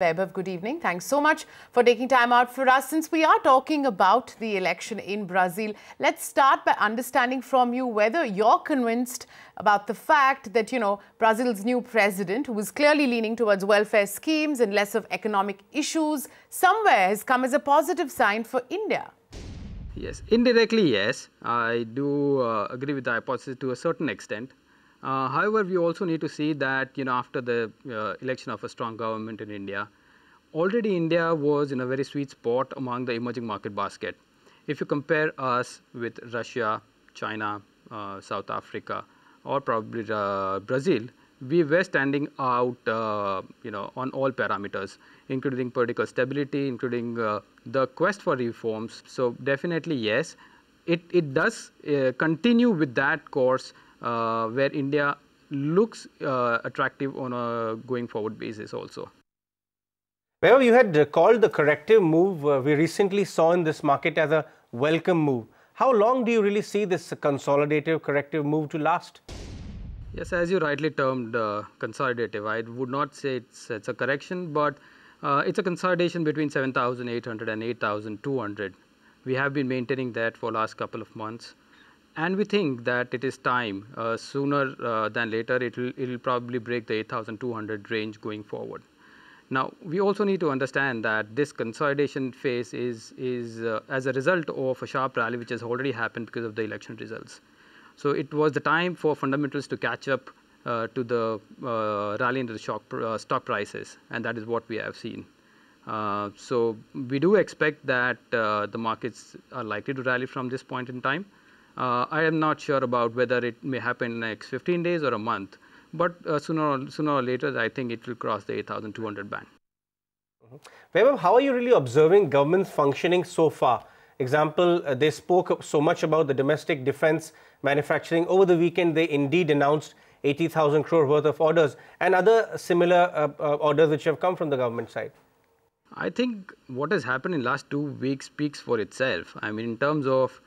Vaibhav, good evening. Thanks so much for taking time out for us. Since we are talking about the election in Brazil, let's start by understanding from you whether you're convinced about the fact that, Brazil's new president, who is clearly leaning towards welfare schemes and less of economic issues, somewhere has come as a positive sign for India. Yes, indirectly, yes. I do agree with the hypothesis to a certain extent. However, we also need to see that, after the election of a strong government in India, already India was in a very sweet spot among the emerging market basket. If you compare us with Russia, China, South Africa, or probably Brazil, we were standing out, on all parameters, including political stability, including the quest for reforms. So definitely, yes, it does continue with that course where India looks attractive on a going forward basis also. Well, you had called the corrective move we recently saw in this market as a welcome move. How long do you really see this consolidative corrective move to last? Yes, as you rightly termed consolidative, I would not say it's a correction, but it's a consolidation between 7,800 and 8,200. We have been maintaining that for last couple of months. And we think that it is time, sooner than later, it will probably break the 8,200 range going forward. Now, we also need to understand that this consolidation phase is as a result of a sharp rally which has already happened because of the election results. So it was the time for fundamentals to catch up to the rally into the stock prices, and that is what we have seen. So we do expect that the markets are likely to rally from this point in time. I am not sure about whether it may happen in the next 15 days or a month, but sooner or later, I think it will cross the 8,200 band. Vaibhav, how are you really observing government's functioning so far? Example, they spoke so much about the domestic defense manufacturing. Over the weekend, they indeed announced 80,000 crore worth of orders and other similar orders which have come from the government side. I think what has happened in the last 2 weeks speaks for itself. I mean, in terms of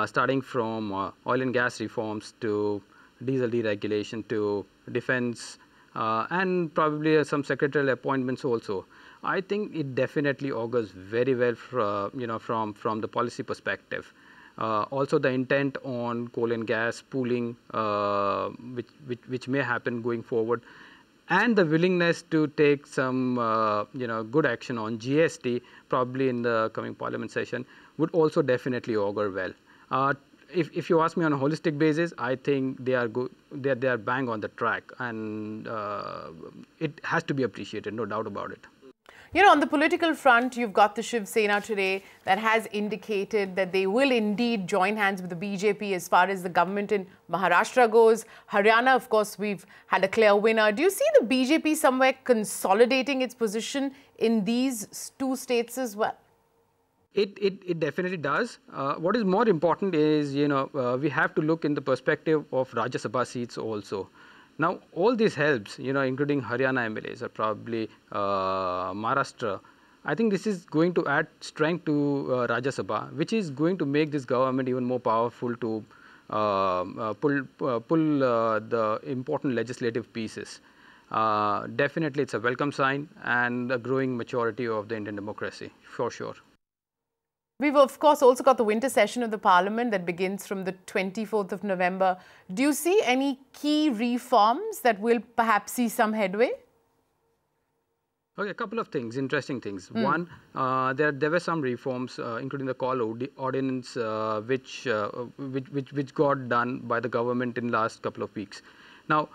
starting from oil and gas reforms to diesel deregulation to defense and probably some secretarial appointments also. I think it definitely augurs very well from the policy perspective. Also the intent on coal and gas pooling, which may happen going forward, and the willingness to take some good action on GST probably in the coming parliament session would also definitely augur well. If you ask me on a holistic basis, I think they are good. They are bang on the track, and it has to be appreciated, no doubt about it. On the political front, you've got the Shiv Sena today that has indicated that they will indeed join hands with the BJP as far as the government in Maharashtra goes. Haryana, of course, we've had a clear winner. Do you see the BJP somewhere consolidating its position in these two states as well? It definitely does. What is more important is, we have to look in the perspective of Rajya Sabha seats also. Now, all this helps, including Haryana MLAs or probably Maharashtra. I think this is going to add strength to Rajya Sabha, which is going to make this government even more powerful to pull the important legislative pieces. Definitely, it's a welcome sign and a growing maturity of the Indian democracy, for sure. We've, of course, also got the winter session of the Parliament that begins from the 24th of November. Do you see any key reforms that will perhaps see some headway? Okay, a couple of things, interesting things. One, there were some reforms, including the call ordinance, which got done by the government in the last couple of weeks. Now,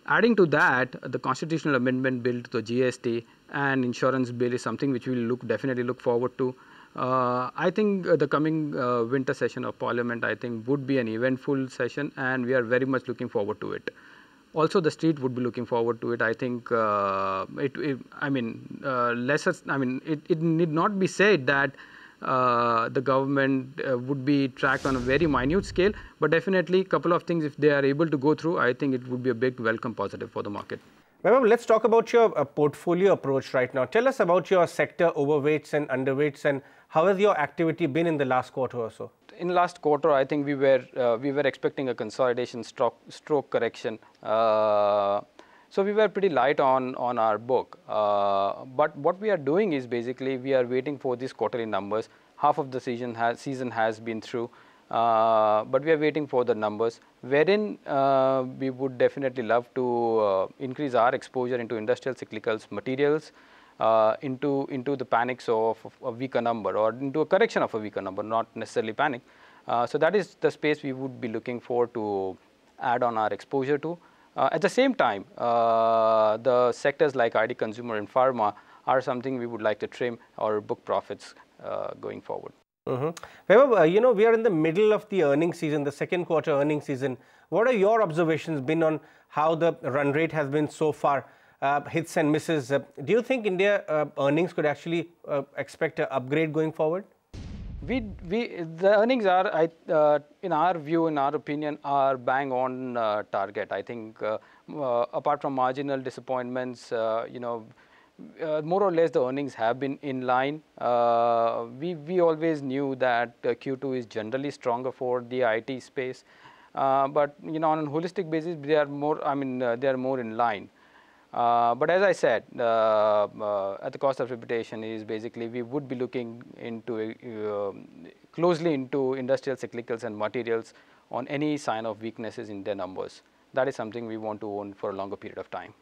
adding to that, the constitutional amendment bill to the GST and insurance bill is something which we will definitely look forward to. I think the coming winter session of Parliament, I think, would be an eventful session, and we are very much looking forward to it. Also, the street would be looking forward to it. I think it need not be said that the government would be tracked on a very minute scale, but definitely a couple of things, if they are able to go through, I think it would be a big welcome positive for the market. Vaibhav, let's talk about your portfolio approach right now. Tell us about your sector overweights and underweights, and how has your activity been in the last quarter or so? In the last quarter, I think we were expecting a consolidation stroke correction. So we were pretty light on our book. But what we are doing is basically we are waiting for these quarterly numbers. Half of the season has been through, but we are waiting for the numbers, wherein we would definitely love to increase our exposure into industrial cyclicals, materials, into the panics of a weaker number, or into a correction of a weaker number, not necessarily panic. So that is the space we would be looking for to add on our exposure to. At the same time, the sectors like IT, consumer, and pharma are something we would like to trim or book profits going forward. Vaibhav, we are in the middle of the earnings season, the second quarter earnings season. What are your observations been on how the run rate has been so far, hits and misses? Do you think India earnings could actually expect an upgrade going forward? The earnings are, in our view, in our opinion, are bang on target. I think apart from marginal disappointments, more or less the earnings have been in line. We always knew that Q2 is generally stronger for the IT space, but on a holistic basis, they are more. They are more in line. But as I said, at the cost of reputation is basically we would be looking into closely into industrial cyclicals and materials on any sign of weaknesses in their numbers. That is something we want to own for a longer period of time.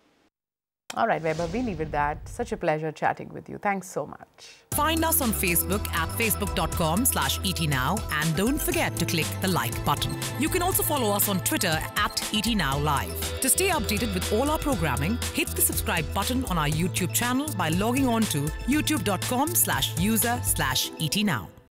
All right, Vaibhav, we leave it that. Such a pleasure chatting with you. Thanks so much. Find us on Facebook at facebook.com/ETNow, and don't forget to click the like button. You can also follow us on Twitter at ETNowLive. To stay updated with all our programming, hit the subscribe button on our YouTube channel by logging on to youtube.com/user/ETNow.